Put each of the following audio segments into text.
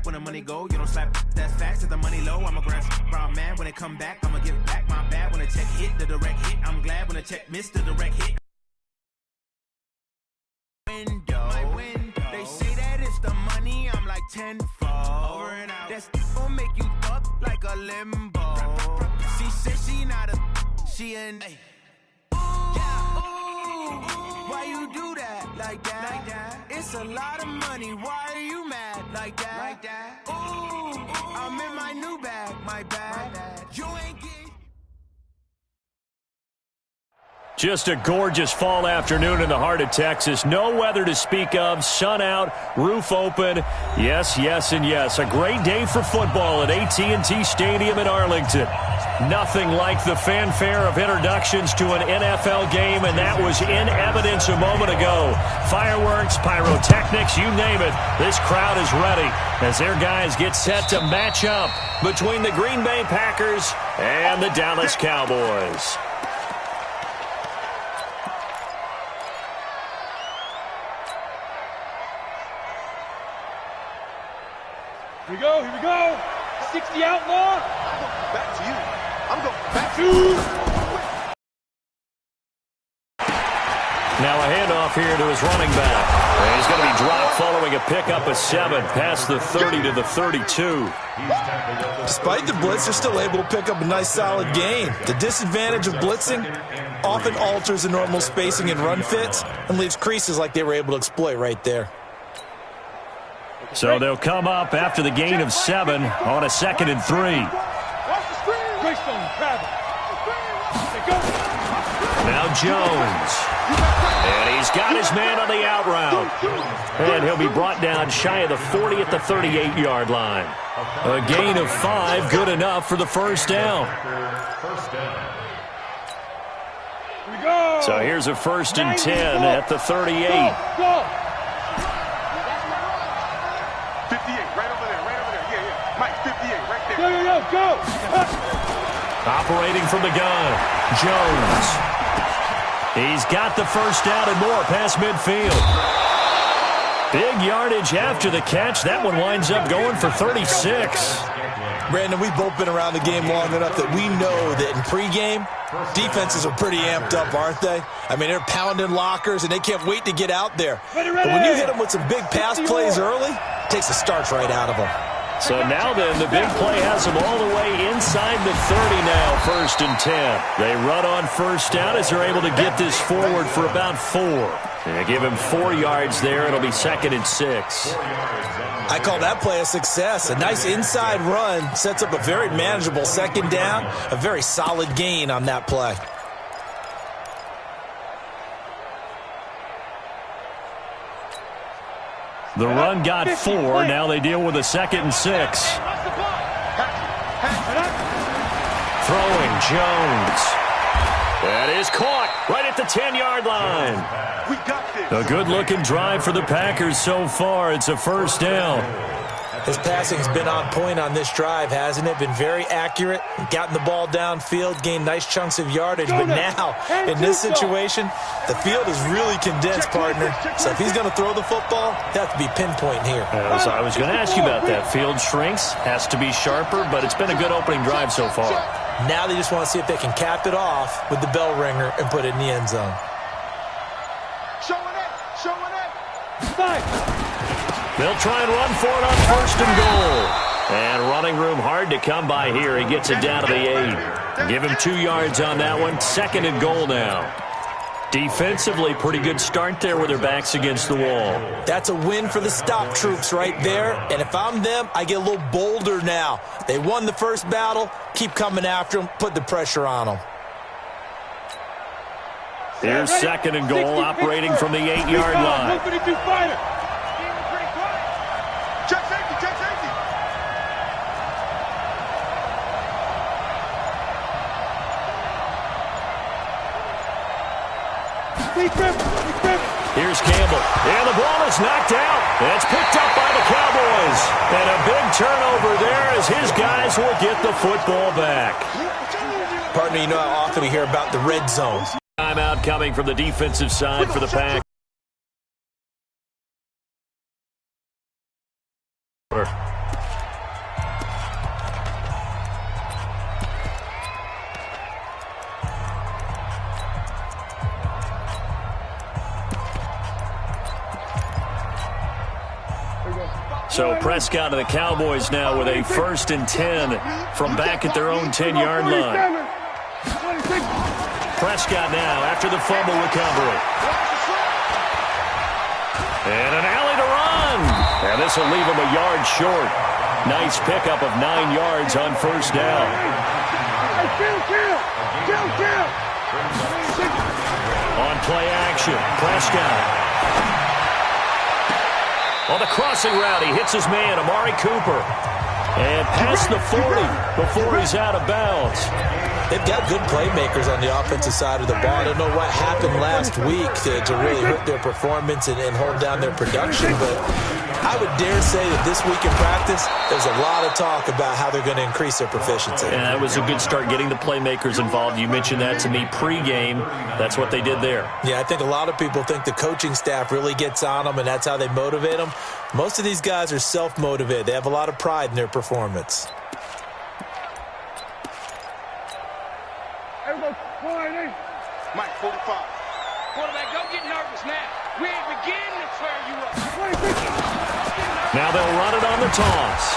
when the money go. You don't slap that's fast at the money low. I'm a grand brown man. When it come back, I'ma give back my bad. When the check hit, the direct hit. I'm glad when the check missed the direct hit. They say that it's the money, I'm like tenfold. Over and out. That's gon' make you fuck like a limbo. She said she not a, she an. Yeah, ooh, why you do that like that? It's a lot of money, why are you mad like that? Ooh, I'm in my new bag, my bag. You ain't getting. Just a gorgeous fall afternoon in the heart of Texas. No weather to speak of. Sun out, roof open. Yes, yes, and yes. A great day for football at AT&T Stadium in Arlington. Nothing like the fanfare of introductions to an NFL game, and that was in evidence a moment ago. Fireworks, pyrotechnics, you name it. This crowd is ready as their guys get set to match up between the Green Bay Packers and the Dallas Cowboys. Here we go. 60 outlaw. Back to you. I'm going back to you. Now a handoff here to his running back. And he's going to be dropped following a pickup of 7 past the 30 to the 32. Despite the blitz, they're still able to pick up a nice solid gain. The disadvantage of blitzing often alters the normal spacing and run fits and leaves creases like they were able to exploit right there. So they'll come up after the gain of 7 on a 2nd and 3. Now Jones. And he's got his man on the out route. And he'll be brought down shy of the 40 at the 38-yard line. A gain of 5, good enough for the first down. So here's a 1st and 10 at the 38. 58, right over there. Yeah. Mike, 58, right there. Go. Operating from the gun, Jones. He's got the first down and more past midfield. Big yardage after the catch. That one winds up going for 36. Brandon, we've both been around the game long enough that we know that in pregame, defenses are pretty amped up, aren't they? I mean, they're pounding lockers, and they can't wait to get out there. But when you hit them with some big pass plays early, it takes the starch right out of them. So now then, the big play has them all the way inside the 30 now, 1st and 10. They run on first down as they're able to get this forward for about 4. They give him 4 yards there. It'll be 2nd and 6. I call that play a success. A nice inside run sets up a very manageable 2nd down, a very solid gain on that play. The run got 4. Now they deal with a 2nd and 6. Throwing Jones. That is caught right at the 10-yard line. We got this. A good-looking drive for the Packers so far. It's a 1st down. His passing's been on point on this drive, hasn't it? Been very accurate, gotten the ball downfield, gained nice chunks of yardage. But now, in this situation, the field is really condensed, partner. So if he's going to throw the football, he'll have to be pinpoint here. So I was going to ask you about that. Field shrinks, has to be sharper, but it's been a good opening drive so far. Now they just want to see if they can cap it off with the bell ringer and put it in the end zone. Showing it. They'll try and run for it on 1st and goal. And running room hard to come by here. He gets it down to the 8. Give him 2 yards on that one. 2nd and goal now. Defensively, pretty good start there with their backs against the wall. That's a win for the stop troops right there. And if I'm them, I get a little bolder now. They won the first battle. Keep coming after them. Put the pressure on them. Here's 2nd and goal, operating from the 8-yard line. Check safety. Here's Campbell. And the ball is knocked out. And it's picked up by the Cowboys. And a big turnover there as his guys will get the football back. Partner, you know how often we hear about the red zone. Timeout coming from the defensive side for the Pack. So Prescott and the Cowboys now with a 1st and 10 from back at their own 10-yard line. Prescott now after the fumble recovery. And an alley to run. And this will leave him a yard short. Nice pickup of 9 yards on 1st down. On play action, Prescott. On the crossing route, he hits his man, Amari Cooper. And past the 40 before he's out of bounds. They've got good playmakers on the offensive side of the ball. I don't know what happened last week to really hurt their performance and hold down their production, but I would dare say that this week in practice, there's a lot of talk about how they're going to increase their proficiency. And that was a good start, getting the playmakers involved. You mentioned that to me pregame. That's what they did there. Yeah, I think a lot of people think the coaching staff really gets on them, and that's how they motivate them. Most of these guys are self-motivated. They have a lot of pride in their performance. Mike, 45. Quarterback, don't get nervous now. We ain't beginning to tear you up. Now they'll run it on the toss.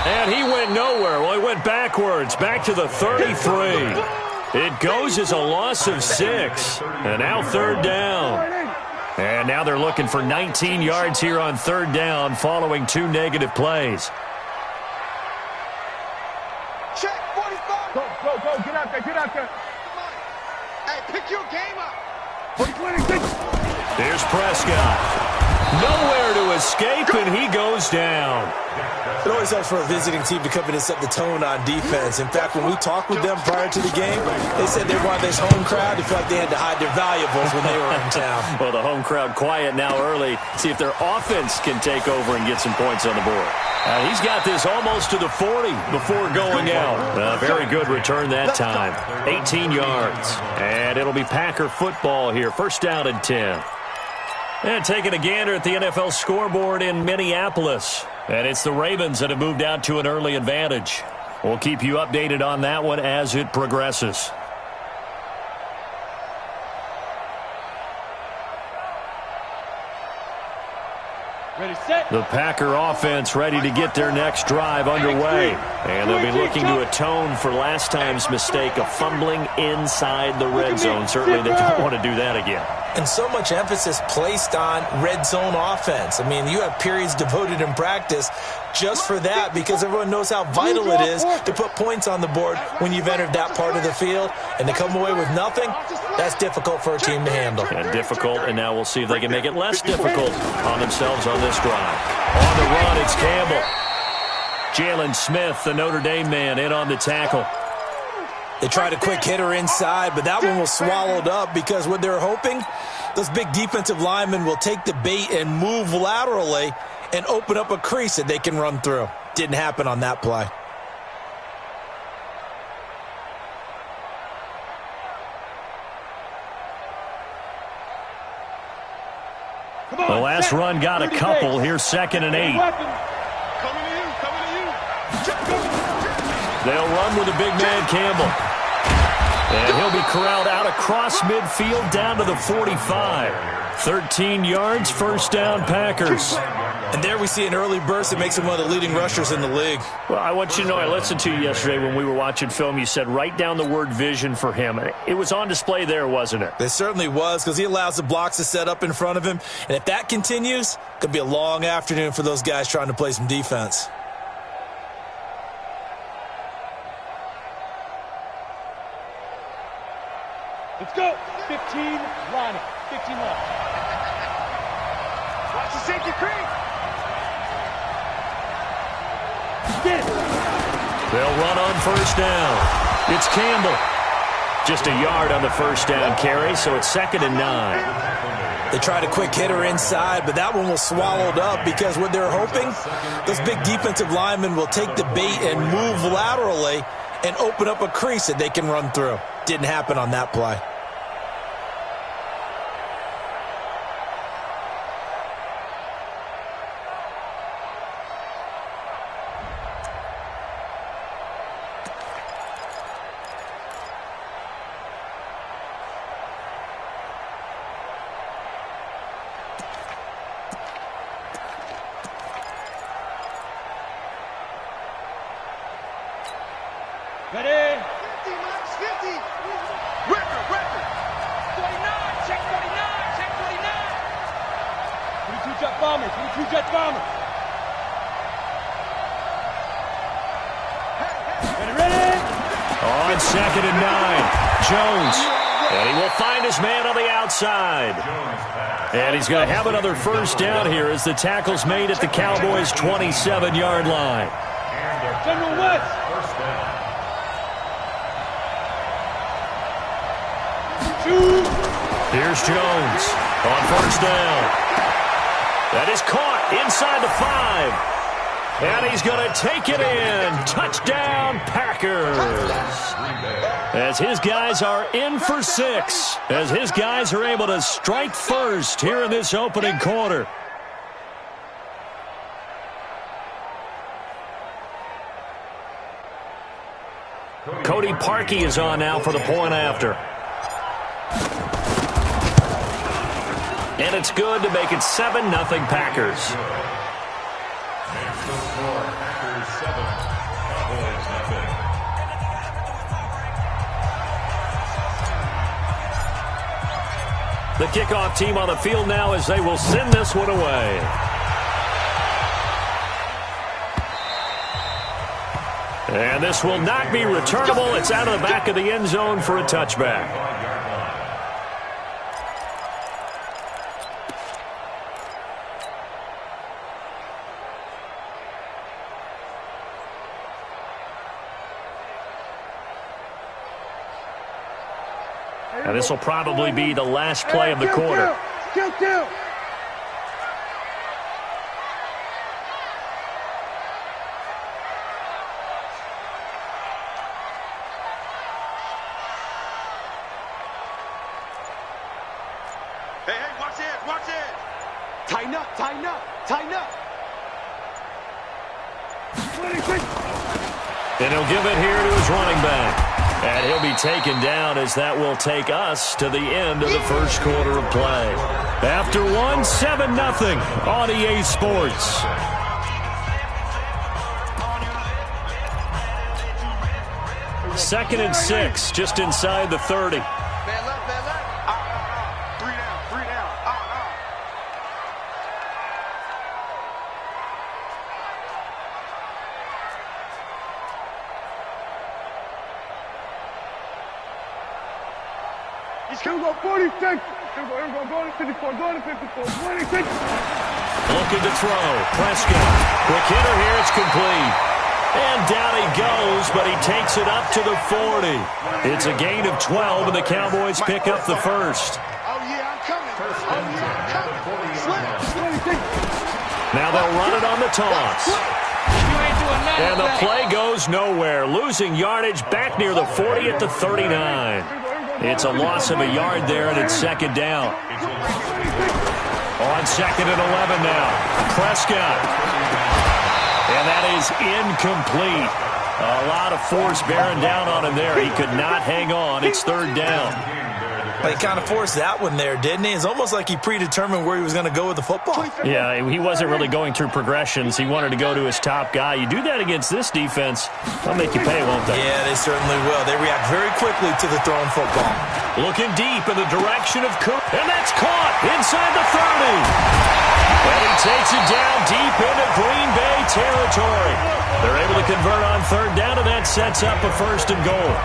And he went nowhere. Well, he went backwards, back to the 33. It goes as a loss of 6. And now 3rd down. And now they're looking for 19 yards here on 3rd down following 2 negative plays. Check, 45. Go, get out there. Hey, pick your game up. Here's Prescott. Nowhere to escape, and he goes down. It always helps for a visiting team to come in and set the tone on defense. In fact, when we talked with them prior to the game, they said they wanted this home crowd to feel like they had to hide their valuables when they were in town. Well, the home crowd quiet now early. See if their offense can take over and get some points on the board. He's got this almost to the 40 before going out. Very good return that time. 18 yards. And it'll be Packer football here. 1st down and 10. And taking a gander at the NFL scoreboard in Minneapolis. And it's the Ravens that have moved out to an early advantage. We'll keep you updated on that one as it progresses. Ready, set. The Packer offense ready to get their next drive underway. And they'll be looking to atone for last time's mistake of fumbling inside the red zone. Certainly they don't want to do that again. And so much emphasis placed on red zone offense. I mean, you have periods devoted in practice just for that because everyone knows how vital it is to put points on the board when you've entered that part of the field. And to come away with nothing, that's difficult for a team to handle. And difficult, and now we'll see if they can make it less difficult on themselves on this drive. On the run, it's Campbell. Jalen Smith, the Notre Dame man, in on the tackle. They tried a quick hitter inside, but that one was swallowed up because what they're hoping, those big defensive linemen will take the bait and move laterally and open up a crease that they can run through. Didn't happen on that play. The last run got a couple. Here's 2nd and 8. Coming to you. They'll run with a big man, Campbell. And he'll be corralled out across midfield down to the 45. 13 yards, 1st down, Packers. And there we see an early burst that makes him one of the leading rushers in the league. Well, I want you to know, I listened to you yesterday when we were watching film. You said write down the word vision for him. It was on display there, wasn't it? It certainly was because he allows the blocks to set up in front of him. And if that continues, it could be a long afternoon for those guys trying to play some defense. Let's go. 15 line. 15 line. Watch the safety creep. Get it. They'll run on 1st down. It's Campbell. Just a yard on the 1st down carry, so it's 2nd and 9. They tried a quick hitter inside, but that one was swallowed up because what they're hoping, those big defensive linemen will take the bait and move laterally and open up a crease that they can run through. Didn't happen on that play. Ready? 50, Max, 50. Record. 49, check 49, check 49. 22 jet bomber, 22 jet bomber. Ready? On 2nd and 9, Jones. And he will find his man on the outside. And he's going to have another first down here as the tackle's made at the Cowboys' 27-yard line. General West. Here's Jones on first down. That is caught inside the 5. And he's going to take it in. Touchdown, Packers. As his guys are in for 6. As his guys are able to strike first here in this opening quarter. Cody Parkey is on now for the point after. And it's good to make it 7-0 Packers. The kickoff team on the field now as they will send this one away. And this will not be returnable. It's out of the back of the end zone for a touchback. And this will probably be the last play of the quarter. Kill. Hey, watch it. Tighten up. 26. And he'll give it here to his running back. And he'll be taken down as that will take us to the end of the first quarter of play. After 7-0 on EA Sports. Second and 6, just inside the 30. Man left. Three down. Here we go, 46. Here we go, going to 54, going to 54, 26. Looking to throw. Prescott. Quick hitter here. It's complete. And down he goes, but he takes it up to the 40. It's a gain of 12, and the Cowboys pick up the first. Oh, yeah, I'm coming. Slip. Now they'll run it on the toss. And the play goes nowhere. Losing yardage back near the 40 at the 39. It's a loss of a yard there, and it's second down. On 2nd and 11 now. Prescott. And that is incomplete. A lot of force bearing down on him there. He could not hang on. It's third down. He kind of forced that one there, didn't he? It's almost like he predetermined where he was going to go with the football. Yeah, he wasn't really going through progressions. He wanted to go to his top guy. You do that against this defense, they'll make you pay, won't they? Yeah, they certainly will. They react very quickly to the thrown football. Looking deep in the direction of Cook. And that's caught inside the 30. And he takes it down deep into Green Bay territory. They're able to convert on third down, and that sets up a 1st and goal.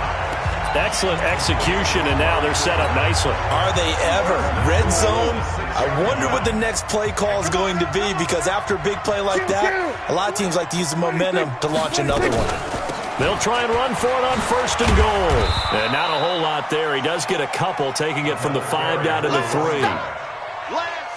Excellent execution, and now they're set up nicely. Are they ever? Red zone? I wonder what the next play call is going to be, because after a big play like that, a lot of teams like to use the momentum to launch another one. They'll try and run for it on 1st and goal. And not a whole lot there. He does get a couple, taking it from the 5 down to the 3.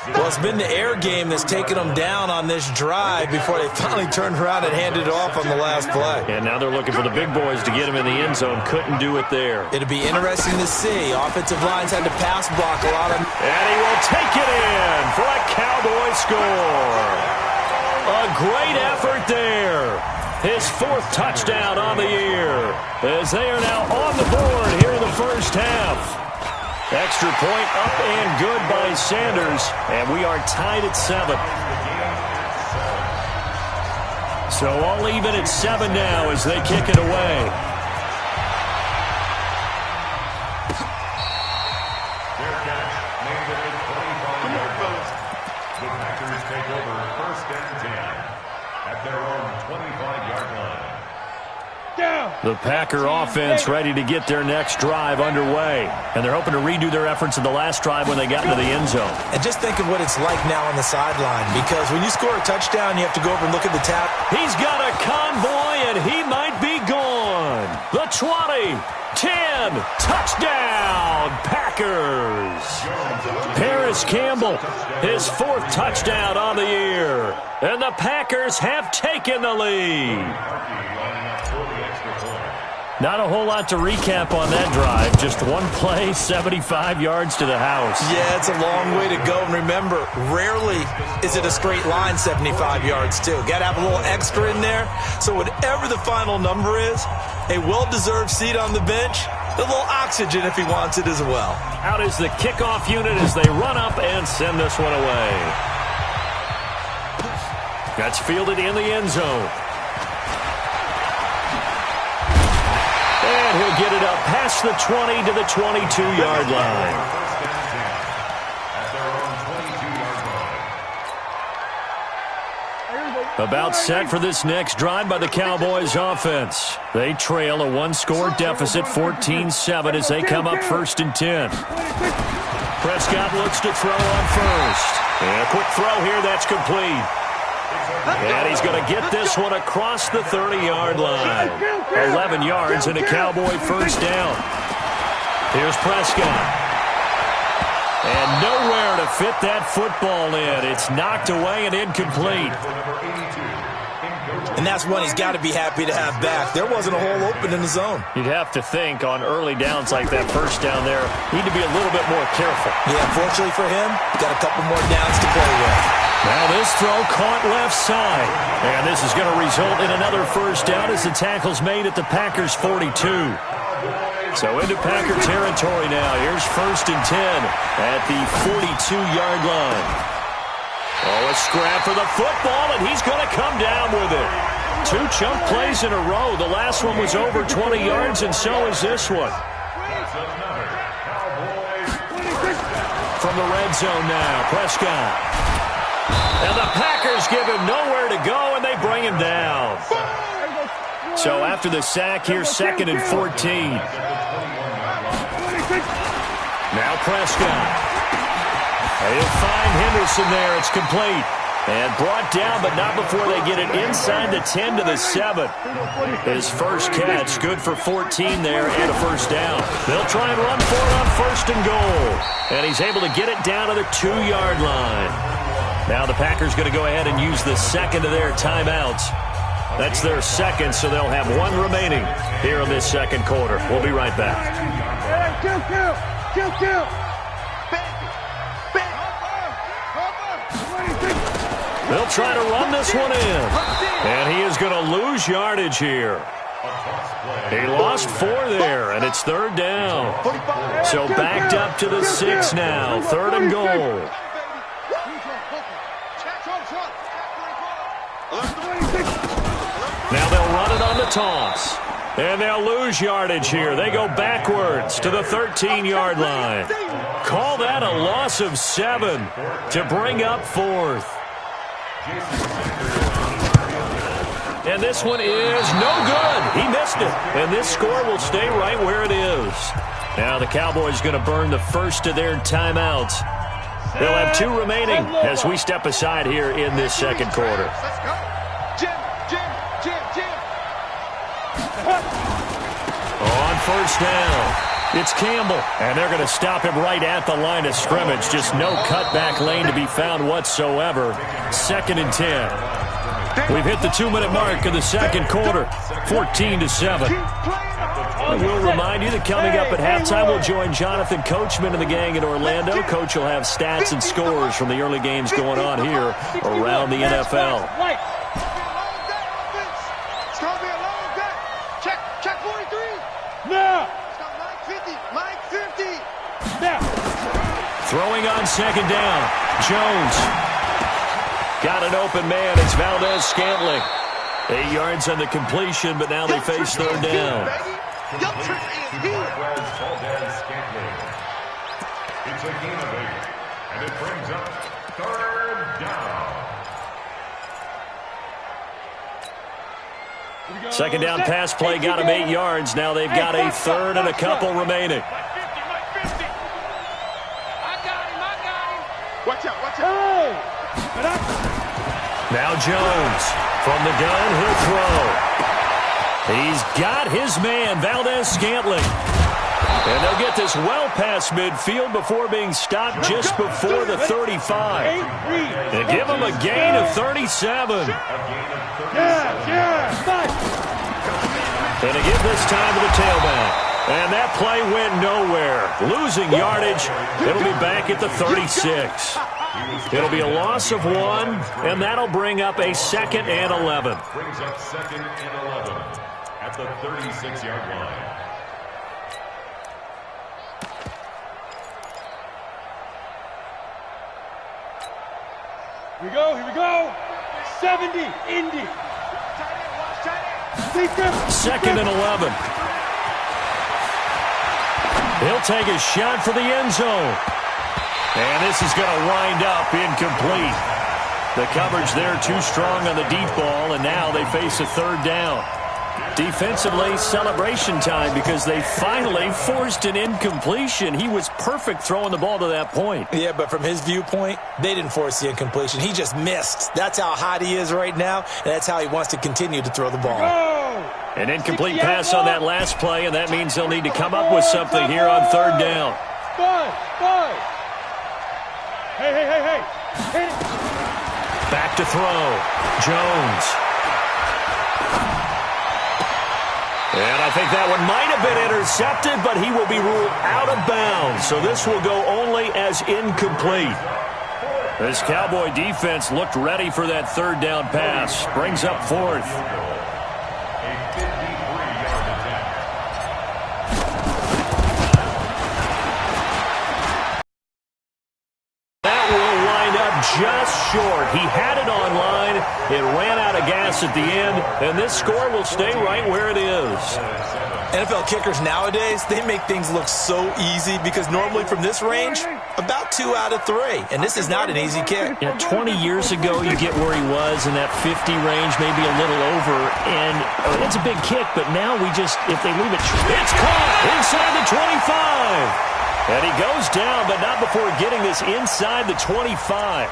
Well, it's been the air game that's taken them down on this drive before they finally turned around and handed it off on the last play. And now they're looking for the big boys to get him in the end zone. Couldn't do it there. It'll be interesting to see. Offensive lines had to pass block a lot of... And he will take it in for a Cowboy score. A great effort there. His 4th touchdown on the year, as they are now on the board here in the first half. Extra point up and good by Sanders, and we are tied at 7. So all even at 7 now as they kick it away. at their own 25-yard line. The Packer offense ready to get their next drive underway. And they're hoping to redo their efforts in the last drive when they got into the end zone. And just think of what it's like now on the sideline, because when you score a touchdown, you have to go over and look at the tap. He's got a convoy, and he might be gone. The 20, 10, touchdown, Packers. Paris Campbell, his 4th touchdown on the year. And the Packers have taken the lead. Not a whole lot to recap on that drive. Just one play, 75 yards to the house. Yeah, it's a long way to go. And remember, rarely is it a straight line 75 yards, too. Got to have a little extra in there. So whatever the final number is, a well-deserved seat on the bench, a little oxygen if he wants it as well. Out is the kickoff unit as they run up and send this one away. That's fielded in the end zone. And he'll get it up past the 20 to the 22-yard line. About set for this next drive by the Cowboys offense. They trail a one-score deficit, 14-7, as they come up 1st and 10. Prescott looks to throw on first. And a quick throw here, that's complete. And he's going to get this one across the 30-yard line. 11 yards and a Cowboy first down. Here's Prescott. And nowhere to fit that football in. It's knocked away and incomplete. And that's one he's got to be happy to have back. There wasn't a hole open in the zone. You'd have to think on early downs like that first down there, need to be a little bit more careful. Yeah, fortunately for him, got a couple more downs to play with. Now this throw caught left side. And this is going to result in another first down as the tackle's made at the Packers' 42. So into Packer territory now. Here's 1st and 10 at the 42-yard line. Oh, a scrap for the football, and he's going to come down with it. 2 chunk plays in a row. The last one was over 20 yards, and so is this one. From the red zone now, Prescott. And the Packers give him nowhere to go, and they bring him down. So after the sack here, 2nd and 14. Now Prescott. He'll find Henderson there. It's complete. And brought down, but not before they get it inside the 10 to the 7. His first catch, good for 14 there and a first down. They'll try and run for it on 1st and goal. And he's able to get it down to the 2-yard line. Now the Packers going to go ahead and use the second of their timeouts. That's their second, so they'll have one remaining here in this second quarter. We'll be right back. They'll try to run this one in. And he is going to lose yardage here. He lost 4 there, and it's 3rd down. So backed up to the 6 now. 3rd and goal. Now they'll run it on the toss. And they'll lose yardage here. They go backwards to the 13-yard line. Call that a loss of 7 to bring up 4th. And this one is no good. He missed it. And this score will stay right where it is. Now the Cowboys going to burn the first of their timeouts. They'll have 2 remaining as we step aside here in this second quarter. On first down, it's Campbell, and they're going to stop him right at the line of scrimmage. Just no cutback lane to be found whatsoever. 2nd and 10. We've hit the 2-minute mark of the second quarter, 14-7. And we'll remind you that coming up at halftime, we'll join Jonathan Coachman and the gang in Orlando. Coach will have stats and scores from the early games going on here around the NFL. Throwing on 2nd down. Jones. Got an open man. It's Valdez-Scantling. 8 yards on the completion, but now they face 3rd down. It's a gain of 8, and it brings up 3rd down. Second down pass play got him 8 yards. Now they've got a third and a couple remaining. I got him. Watch out. Now Jones from the gun, he'll throw. He's got his man, Valdez-Scantling. And they'll get this well past midfield before being stopped just before the 35. And give him a gain of 37. And to give this time to the tailback. And that play went nowhere. Losing yardage. It'll be back at the 36. It'll be a loss of 1, and that'll bring up a 2nd and 11. Brings up 2nd and 11 at the 36-yard line. Here we go. 70, Indy. 2nd and 11. He'll take a shot for the end zone. And this is going to wind up incomplete. The coverage there too strong on the deep ball, and now they face a third down. Defensively, celebration time because they finally forced an incompletion. He was perfect throwing the ball to that point. Yeah, but from his viewpoint, they didn't force the incompletion. He just missed. That's how hot he is right now, and that's how he wants to continue to throw the ball. An incomplete pass on that last play, and that means they'll need to come up with something here on third down. Five. Hey. Back to throw. Jones. And I think that one might have been intercepted, but he will be ruled out of bounds. So this will go only as incomplete. This Cowboy defense looked ready for that third down pass. Brings up 4th. Just short. He had it on line. It ran out of gas at the end, and this score will stay right where it is. NFL kickers nowadays, they make things look so easy because normally from this range, about 2 out of 3, and this is not an easy kick. Yeah, 20 years ago, you get where he was in that 50 range, maybe a little over, and it's a big kick, but now we just, if they leave it, it's caught inside the 25. And he goes down, but not before getting this inside the 25.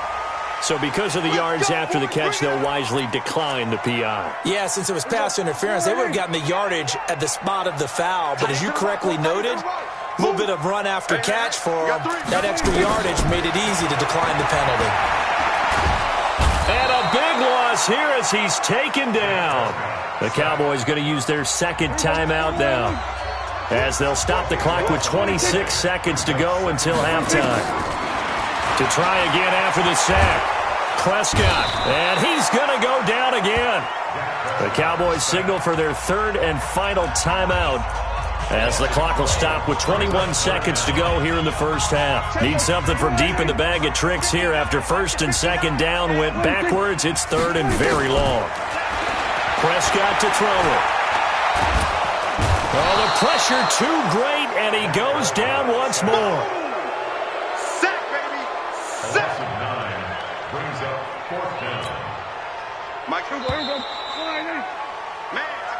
So because of the yards after the catch, they'll wisely decline the PI. Yeah, since it was pass interference, they would have gotten the yardage at the spot of the foul. But as you correctly noted, a little bit of run after catch for him. That extra yardage made it easy to decline the penalty. And a big loss here as he's taken down. The Cowboys going to use their 2nd timeout now, as they'll stop the clock with 26 seconds to go until halftime. To try again after the sack, Prescott, and he's going to go down again. The Cowboys signal for their 3rd and final timeout, as the clock will stop with 21 seconds to go here in the first half. Need something from deep in the bag of tricks here after 1st and 2nd down went backwards. It's 3rd and very long. Prescott to throw it. Oh, the pressure too great, and he goes down once more. Sack, baby. Sack. 9 brings up 4th down.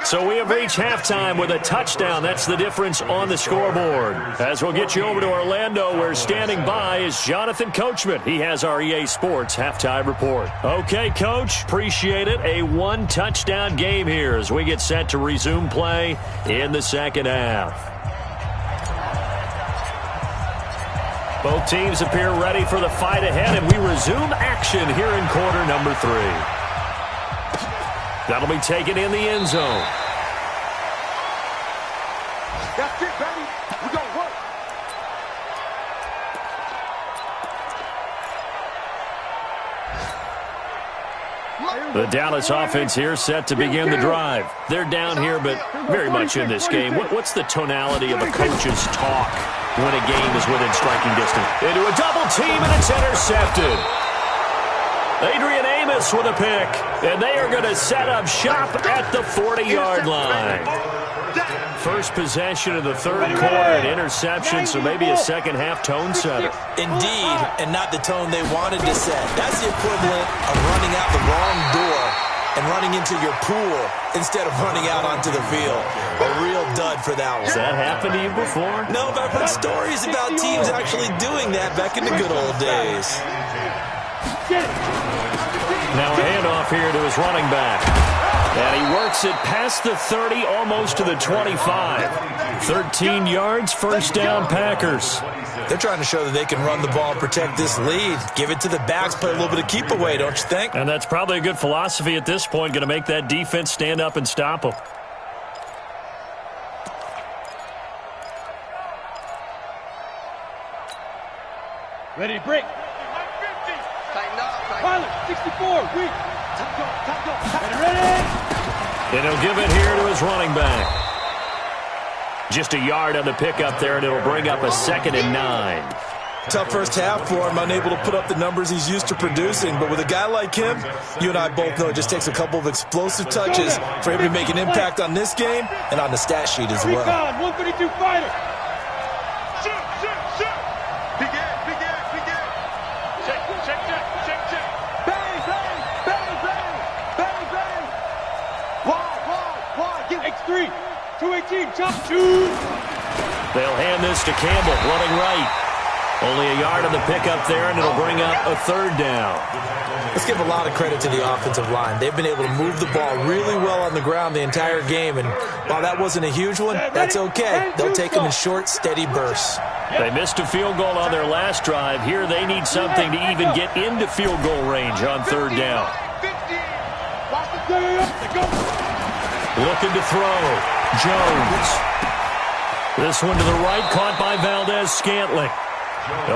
So we have reached halftime with a touchdown. That's the difference on the scoreboard. As we'll get you over to Orlando, where standing by is Jonathan Coachman. He has our EA Sports halftime report. Okay, Coach, appreciate it. A 1-touchdown game here as we get set to resume play in the 2nd half. Both teams appear ready for the fight ahead, and we resume action here in quarter number 3. That'll be taken in the end zone. That's it, baby. We gonna work. The Dallas offense here set to begin the drive. They're down here, but very much in this game. What's the tonality of a coach's talk when a game is within striking distance? Into a double team, and it's intercepted. Adrian Amos with a pick, and they are going to set up shop at the 40-yard line. First possession of the 3rd quarter, an interception, so maybe a second-half tone setter. Indeed, and not the tone they wanted to set. That's the equivalent of running out the wrong door and running into your pool instead of running out onto the field. A real dud for that one. Has that happened to you before? No, but I've heard stories about teams actually doing that back in the good old days. Now a handoff here to his running back. And he works it past the 30, almost to the 25. 13 yards, first down, Packers. They're trying to show that they can run the ball and protect this lead. Give it to the backs, play a little bit of keep away, don't you think? And that's probably a good philosophy at this point, going to make that defense stand up and stop them. Ready to break. Tighten up. Pilot, 64, weak. Ready. And he'll give it here to his running back. Just a yard on the pickup there, and it'll bring up a 2nd and 9. Tough first half for him, unable to put up the numbers he's used to producing. But with a guy like him, you and I both know it just takes a couple of explosive touches for him to make an impact on this game and on the stat sheet as well. 132 fighter. Shoot. Begin. Check. Bang. Wide. Give X3. 218. Chop. Shoot. They'll hand this to Campbell, running right. Only a yard on the pickup there, and it'll bring up a 3rd down. Let's give a lot of credit to the offensive line. They've been able to move the ball really well on the ground the entire game, and while that wasn't a huge one, that's okay. They'll take them in short, steady bursts. They missed a field goal on their last drive. Here they need something to even get into field goal range on 3rd down. Looking to throw. Jones. This one to the right, caught by Valdez-Scantling.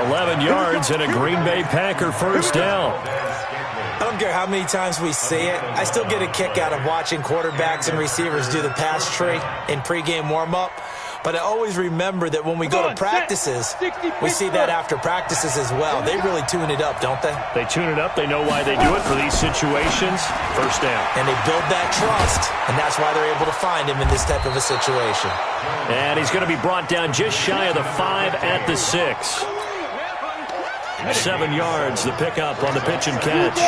11 yards and a Green Bay Packer first down. I don't care how many times we see it. I still get a kick out of watching quarterbacks and receivers do the pass tree in pregame warm-up. But I always remember that when we go to practices, we see that after practices as well. They really tune it up, don't they? They tune it up. They know why they do it for these situations. First down. And they build that trust, and that's why they're able to find him in this type of a situation. And he's going to be brought down just shy of the 5 at the 6. 7 yards, the pickup on the pitch and catch.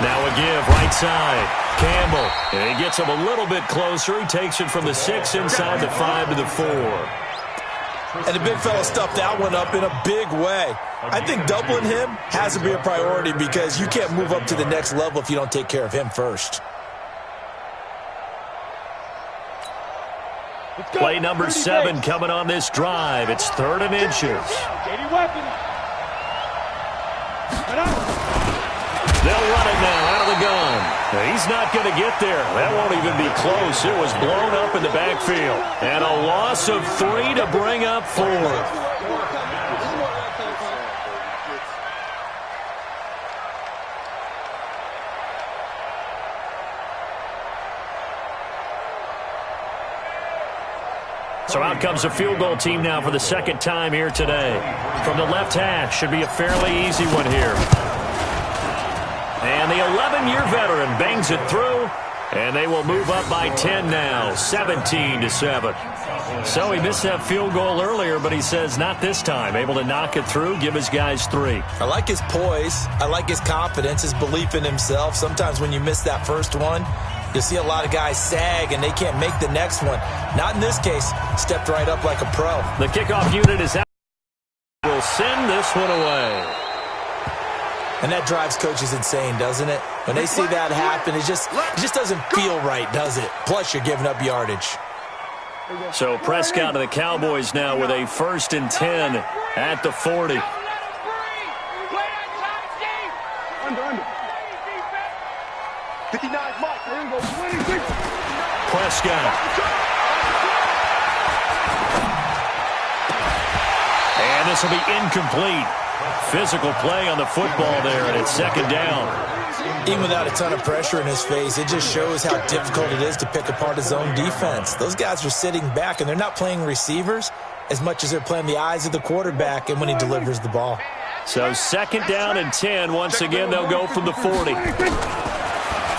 Now a give, right side. Campbell, and he gets him a little bit closer. He takes it from the 6 inside the 5 to the 4. And the big fella stuffed that one up in a big way. I think doubling him has to be a priority because you can't move up to the next level if you don't take care of him first. Play number 7 coming on this drive. It's 3rd and inches. They'll run it now out of the gun. Now, he's not going to get there. That won't even be close. It was blown up in the backfield. And a loss of 3 to bring up 4th. So out comes a field goal team now for the 2nd time here today. From the left hash, should be a fairly easy one here. And the 11-year veteran bangs it through, and they will move up by 10 now, 17-7. So he missed that field goal earlier, but he says not this time. Able to knock it through, give his guys 3. I like his poise. I like his confidence, his belief in himself. Sometimes when you miss that first one, you'll see a lot of guys sag, and they can't make the next one. Not in this case. Stepped right up like a pro. The kickoff unit is out. Will send this one away. And that drives coaches insane, doesn't it? When they see that happen, it just doesn't feel right, does it? Plus, you're giving up yardage. So Prescott and the Cowboys now with a 1st and 10 at the 40. Under. 59, Mike. There you go. 26. Prescott. And this will be incomplete. Physical play on the football there, and it's 2nd down. Even without a ton of pressure in his face, it just shows how difficult it is to pick apart his own defense. Those guys are sitting back, and they're not playing receivers as much as they're playing the eyes of the quarterback and when he delivers the ball. So 2nd down and 10. Once again, they'll go from the 40.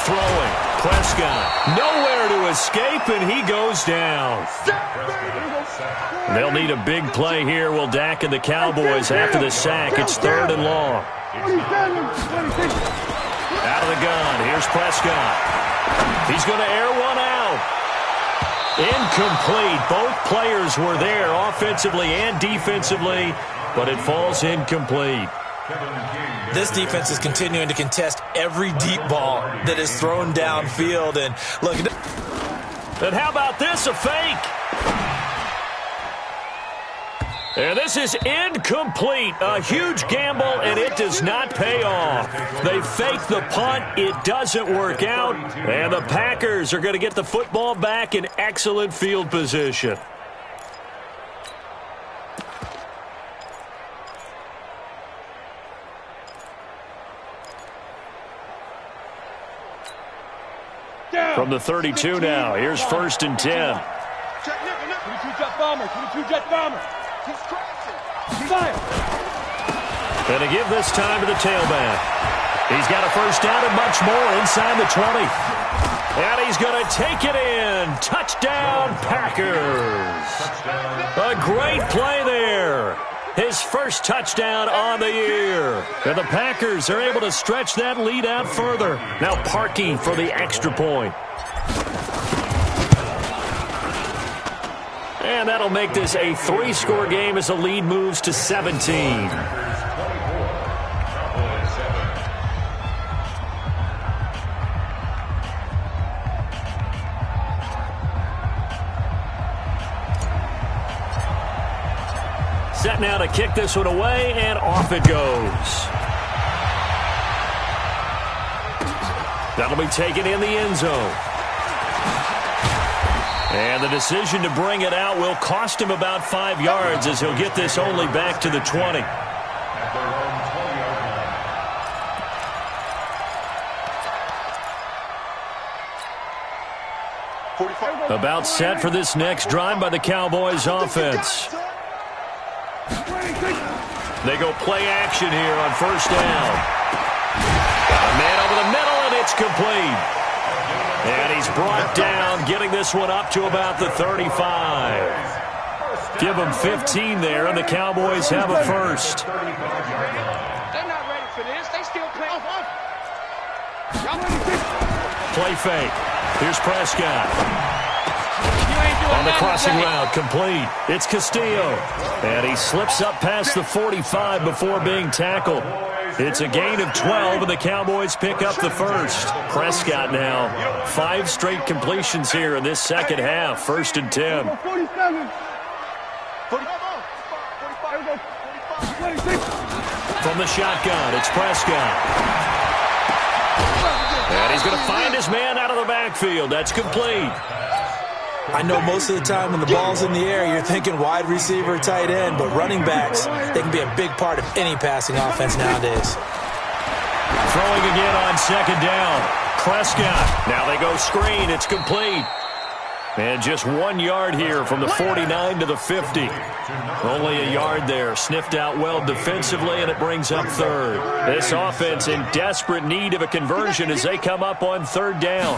Throwing. Prescott. Nowhere to escape, and he goes down. They'll need a big play here. Will Dak and the Cowboys after the sack. It's 3rd and long. Out of the gun. Here's Prescott. He's going to air one out. Incomplete. Both players were there offensively and defensively, but it falls incomplete. This defense is continuing to contest every deep ball that is thrown downfield. And look, and how about this, a fake? And this is incomplete. A huge gamble, and it does not pay off. They fake the punt. It doesn't work out. And the Packers are going to get the football back in excellent field position. From the 32 now, here's 1st and 10. 22-jet bomber, 22-jet bomber. And to give this time to the tailback. He's got a first down and much more inside the 20. And he's going to take it in. Touchdown, Packers. A great play there. His first touchdown on the year. And the Packers are able to stretch that lead out further. Now Parkey for the extra point. And that'll make this a 3-score game as the lead moves to 17. Set now to kick this one away, and off it goes. That'll be taken in the end zone. And the decision to bring it out will cost him about 5 yards as he'll get this only back to the 20. About set for this next drive by the Cowboys offense. They go play action here on 1st down. Got a man over the middle, and it's complete. And he's brought down, getting this one up to about the 35. Give him 15 there, and the Cowboys have a first. They're not ready for this. They still play. Play fake. Here's Prescott. On the crossing route, complete. It's Castillo. And he slips up past the 45 before being tackled. It's a gain of 12, and the Cowboys pick up the first. Prescott now, 5 straight completions here in this second half. 1st and 10. From the shotgun, it's Prescott. And he's going to find his man out of the backfield. That's complete. I know most of the time when the ball's in the air, you're thinking wide receiver, tight end, but running backs, they can be a big part of any passing offense nowadays. Throwing again on 2nd down. Prescott. Now they go screen. It's complete. And just 1 yard here from the 49 to the 50. Only a yard there. Sniffed out well defensively, and it brings up 3rd. This offense in desperate need of a conversion as they come up on 3rd down.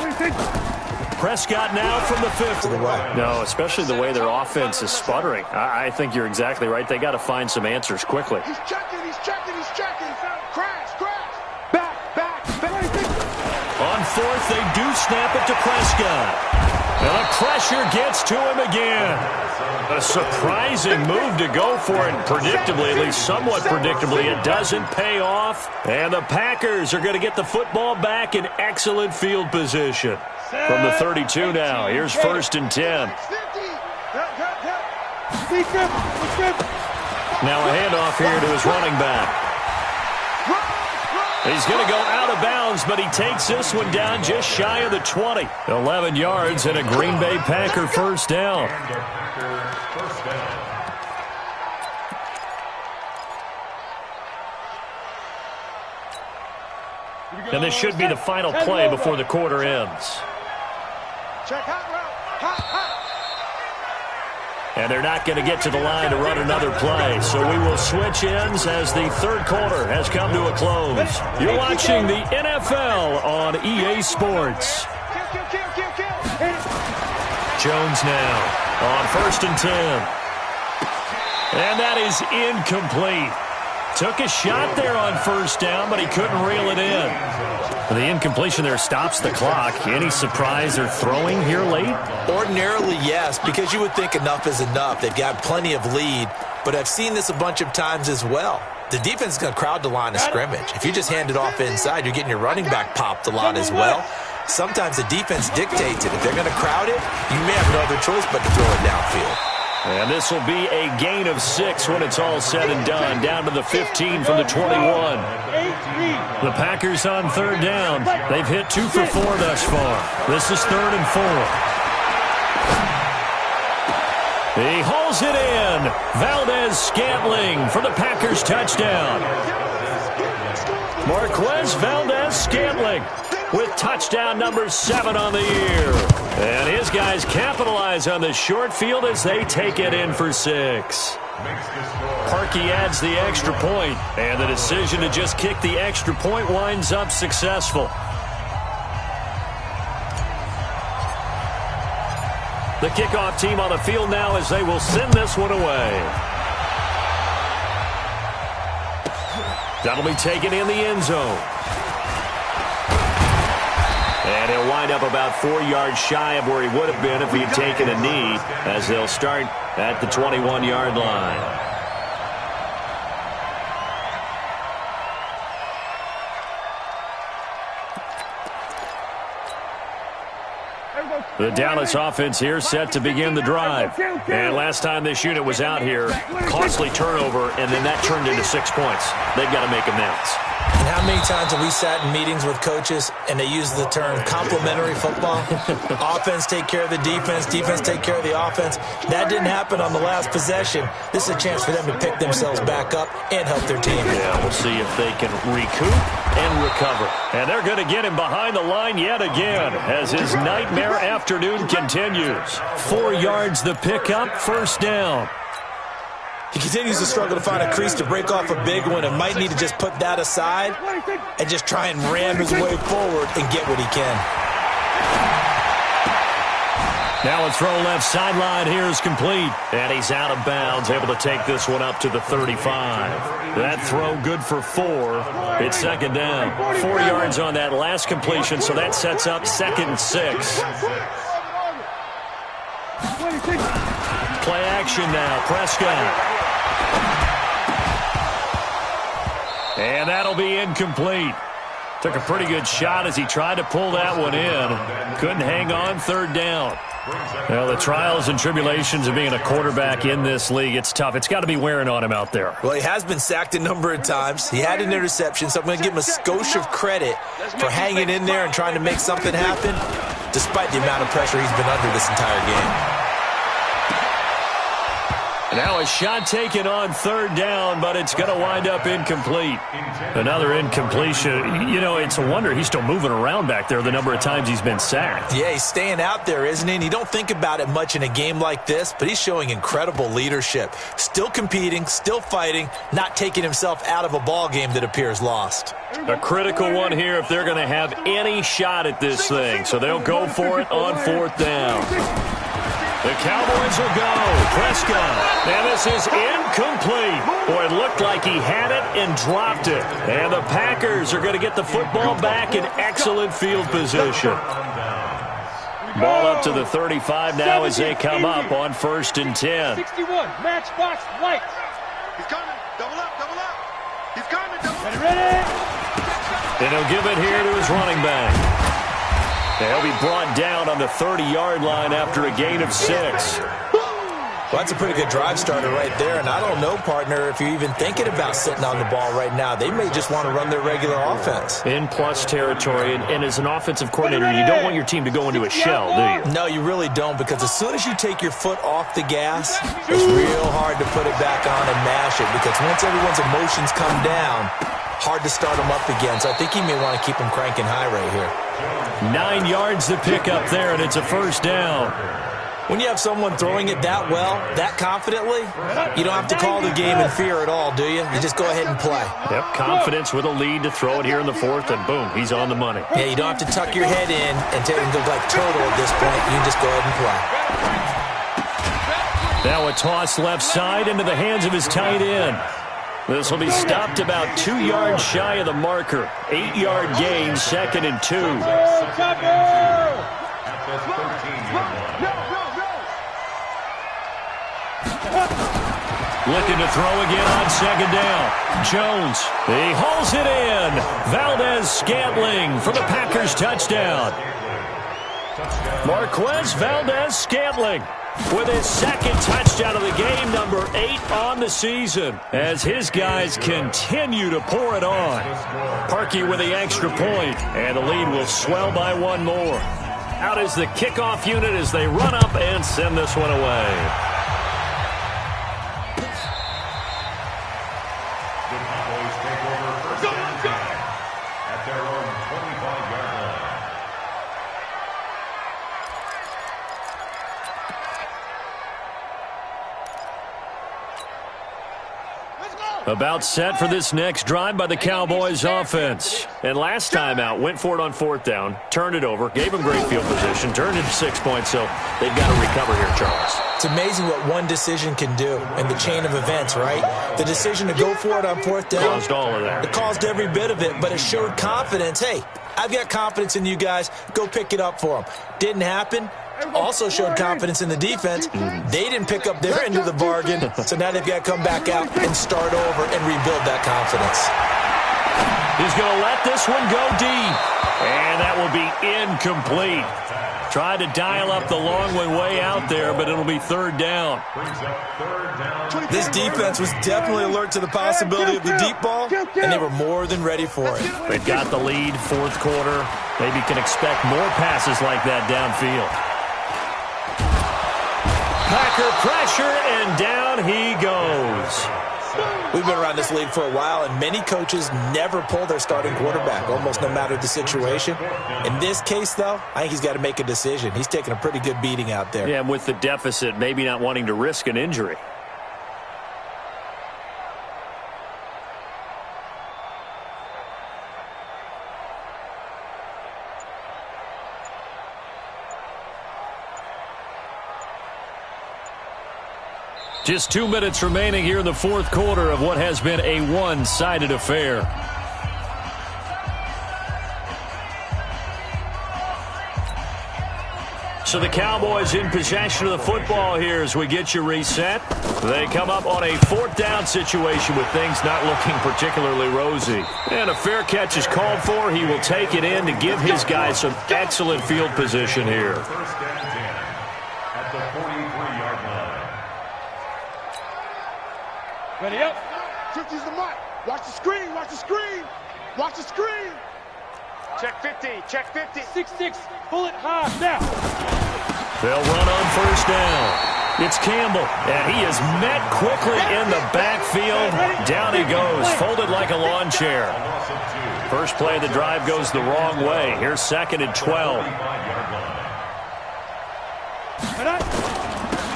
Prescott now from the 50. No, especially the way their offense is sputtering. I think you're exactly right. They got to find some answers quickly. He's checking. Crash. Back. On 4th, they do snap it to Prescott. And the pressure gets to him again. A surprising move to go for it. Predictably, at least somewhat predictably, it doesn't pay off. And the Packers are going to get the football back in excellent field position. From the 32 now, here's 1st and 10. Now a handoff here to his running back. He's going to go out of bounds, but he takes this one down just shy of the 20. 11 yards and a Green Bay Packer first down. And this should be the final play before the quarter ends. And they're not going to get to the line to run another play. So we will switch ends as the 3rd quarter has come to a close. You're watching the NFL on EA Sports. Jones now on 1st and 10. And that is incomplete. Took a shot there on first down, but he couldn't reel it in. The incompletion there stops the clock. Any surprise they're throwing here late? Ordinarily, yes, because you would think enough is enough. They've got plenty of lead, but I've seen this a bunch of times as well. The defense is going to crowd the line of scrimmage. If you just hand it off inside, you're getting your running back popped a lot as well. Sometimes the defense dictates it. If they're going to crowd it, you may have no other choice but to throw it downfield. And this will be a gain of 6 when it's all said and done. Down to the 15 from the 21. The Packers on third down. They've hit 2 for 4 thus far. This is 3rd and 4. He hauls it in. Valdez-Scantling for the Packers touchdown. Marquez Valdez-Scantling with touchdown number 7 on the year. And his guys capitalize on the short field as they take it in for 6. Parkey adds the extra point, and the decision to just kick the extra point winds up successful. The kickoff team on the field now as they will send this one away. That'll be taken in the end zone. And he'll wind up about 4 yards shy of where he would have been if he had taken a knee, as they'll start at the 21-yard line. The Dallas offense here set to begin the drive. And last time this unit was out here, costly turnover, and then that turned into 6 points. They've got to make amends. And how many times have we sat in meetings with coaches and they use the term complementary football? Offense take care of the defense, defense take care of the offense. That didn't happen on the last possession. This is a chance for them to pick themselves back up and help their team. Yeah, we'll see if they can recoup and recover. And they're going to get him behind the line yet again as his nightmare afternoon continues. 4 yards the pickup, first down. He continues to struggle to find a crease to break off a big one and might need to just put that aside and just try and ram his way forward and get what he can. Now a throw left sideline here is complete. And he's out of bounds, able to take this one up to the 35. That throw good for 4. It's second down. 4 yards on that last completion, so that sets up 2nd and 6. Play action now, Prescott. And that'll be incomplete. Took a pretty good shot as he tried to pull that one in. Couldn't hang on, third down. Well, the trials and tribulations of being a quarterback in this league, it's tough. It's got to be wearing on him out there. Well, he has been sacked a number of times. He had an interception, so I'm going to give him a skosh of credit for hanging in there and trying to make something happen, despite the amount of pressure he's been under this entire game. Now a shot taken on third down, but it's going to wind up incomplete. Another incompletion. You know, it's a wonder he's still moving around back there the number of times he's been sacked. Yeah, he's staying out there, isn't he? And you don't think about it much in a game like this, but he's showing incredible leadership. Still competing, still fighting, not taking himself out of a ball game that appears lost. A critical one here if they're going to have any shot at this thing. So they'll go for it on fourth down. The Cowboys will go. Prescott. And this is incomplete. Boy, it looked like he had it and dropped it. And the Packers are going to get the football back in excellent field position. Ball up to the 35 now as they come up on 1st and 10. 61, matchbox lights. He's coming. Double up, double up. He's coming, double up. Ready? And he'll give it here to his running back. He'll be brought down on the 30-yard line after a gain of 6. Well, that's a pretty good drive starter right there, and I don't know, partner, if you're even thinking about sitting on the ball right now. They may just want to run their regular offense. In plus territory, and as an offensive coordinator, you don't want your team to go into a shell, do you? No, you really don't, because as soon as you take your foot off the gas, it's real hard to put it back on and mash it, because once everyone's emotions come down, hard to start them up again. So I think you may want to keep them cranking high right here. 9 yards to pick up there, and it's a first down. When you have someone throwing it that well, that confidently, you don't have to call the game in fear at all, do you? You just go ahead and play. Yep, confidence with a lead to throw it here in the 4th, and boom, he's on the money. Yeah, you don't have to tuck your head in and look like turtle at this point. You can just go ahead and play. Now a toss left side into the hands of his tight end. This will be stopped about 2 yards shy of the marker. 8-yard gain, 2nd and 2. Looking to throw again on 2nd down. Jones, he hauls it in. Valdez-Scantling for the Packers touchdown. Marquez Valdez-Scantling with his 2nd touchdown of the game, number 8 on the season, as his guys continue to pour it on. Parkey with the extra point, and the lead will swell by 1 more. Out is the kickoff unit as they run up and send this one away. About set for this next drive by the Cowboys offense. And last time out, went for it on 4th down, turned it over, gave them great field position, turned into 6 points, so they've got to recover here, Charles. It's amazing what one decision can do in the chain of events, right? The decision to go for it on 4th down. Caused all of that. It caused every bit of it, but it showed confidence. Hey, I've got confidence in you guys. Go pick it up for them. Didn't happen. Also showed confidence in the defense. They didn't pick up their end of the bargain, so now they've got to come back out and start over and rebuild that confidence. He's going to let this one go deep, and that will be incomplete. Tried to dial up the long one way out there, but it'll be 3rd down. This defense was definitely alert to the possibility of the deep ball, and they were more than ready for it. They've got the lead, 4th quarter. Maybe can expect more passes like that downfield. Packer pressure, and down he goes. We've been around this league for a while, and many coaches never pull their starting quarterback, almost no matter the situation. In this case, though, I think he's got to make a decision. He's taking a pretty good beating out there. Yeah, and with the deficit, maybe not wanting to risk an injury. Just 2 minutes remaining here in the 4th quarter of what has been a one-sided affair. So the Cowboys in possession of the football here as we get you reset. They come up on a 4th down situation with things not looking particularly rosy. And a fair catch is called for. He will take it in to give his guys some excellent field position here. First down 10 at the 43-yard line. Ready up. 50's the mark. Watch the screen. Watch the screen. Watch the screen. Check 50. Check 50. 6-6. Pull it high. Now. They'll run on 1st down. It's Campbell, and he is met quickly in the backfield. Down he goes, folded like a lawn chair. First play of the drive goes the wrong way. Here's 2nd and 12.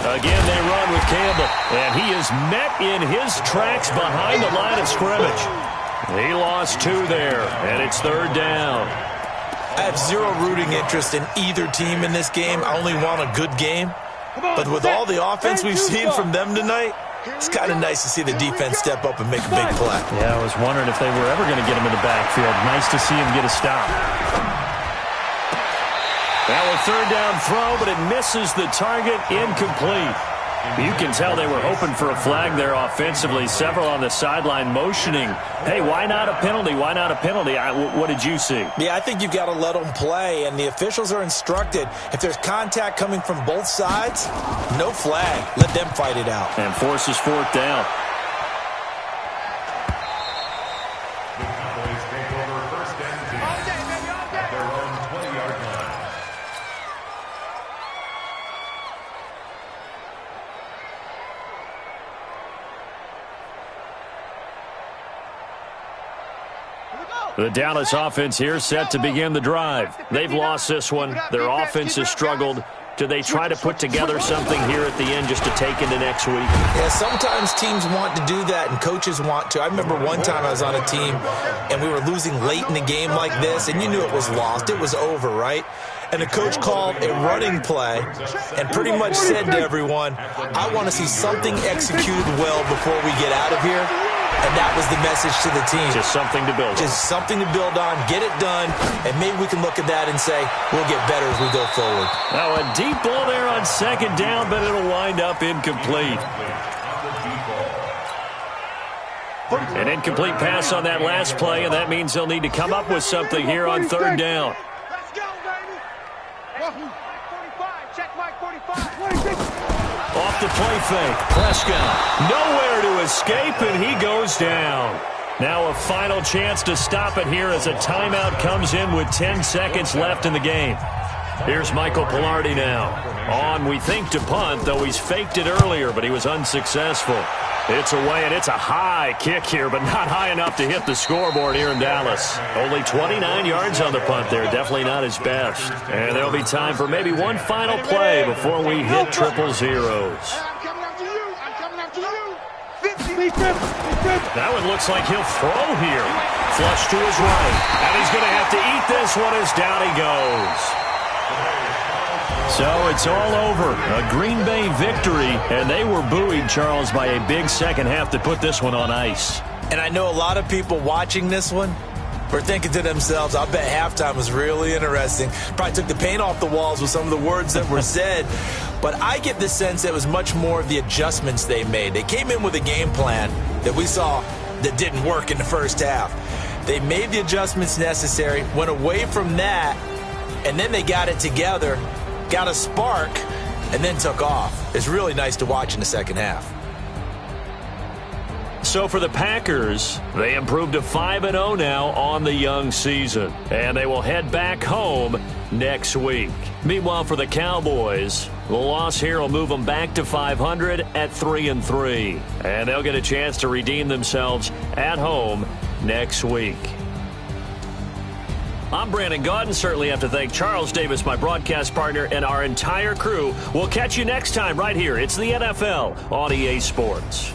Again, they run with Campbell, and he is met in his tracks behind the line of scrimmage. He lost 2 there, and it's 3rd down. I have zero rooting interest in either team in this game. I only want a good game. But with all the offense we've seen from them tonight, it's kind of nice to see the defense step up and make a big play. Yeah, I was wondering if they were ever going to get him in the backfield. Nice to see him get a stop. That was 3rd down throw, but it misses the target, incomplete. You can tell they were hoping for a flag there offensively. Several on the sideline motioning, hey, why not a penalty? Why not a penalty? What did you see? Yeah, I think you've got to let them play, and the officials are instructed. If there's contact coming from both sides, no flag. Let them fight it out. And forces 4th down. The Cowboys take over 1st and 10 at their own 20-yard line. The Dallas offense here set to begin the drive. They've lost this one. Their offense has struggled. Do they try to put together something here at the end just to take into next week? Yeah, sometimes teams want to do that and coaches want to. I remember one time I was on a team and we were losing late in the game like this, and you knew it was lost. It was over, right? And the coach called a running play and pretty much said to everyone, I want to see something executed well before we get out of here. And that was the message to the team. Just something to build on. Just something to build on, get it done, and maybe we can look at that and say, we'll get better as we go forward. Now a deep ball there on second down, but it'll wind up incomplete. An incomplete pass on that last play, and that means they'll need to come up with something here on third down. Let's go, baby. 45. Check Mike 45. Off the play fake. Prescott nowhere to escape, and he goes down. Now a final chance to stop it here as a timeout comes in with 10 seconds left in the game. Here's Michael Pilardi now. On, we think, to punt, though he's faked it earlier, but he was unsuccessful. It's away, and it's a high kick here, but not high enough to hit the scoreboard here in Dallas. Only 29 yards on the punt there. Definitely not his best. And there'll be time for maybe one final play before we hit triple zeros. I'm coming after you. I'm coming after you. 50. That one looks like he'll throw here. Flush to his right. And he's going to have to eat this one as down he goes. So it's all over. A Green Bay victory, and they were buoyed, Charles, by a big second half to put this one on ice. And I know a lot of people watching this one were thinking to themselves, I bet halftime was really interesting. Probably took the paint off the walls with some of the words that were said. But I get the sense that it was much more of the adjustments they made. They came in with a game plan that we saw that didn't work in the first half. They made the adjustments necessary, went away from that, and then they got it together, got a spark, and then took off. It's really nice to watch in the second half. So for the Packers, they improved to 5-0 now on the young season. And they will head back home next week. Meanwhile, for the Cowboys, the loss here will move them back to 500 at 3-3. And they'll get a chance to redeem themselves at home next week. I'm Brandon Gaudin. Certainly have to thank Charles Davis, my broadcast partner, and our entire crew. We'll catch you next time right here. It's the NFL on EA Sports.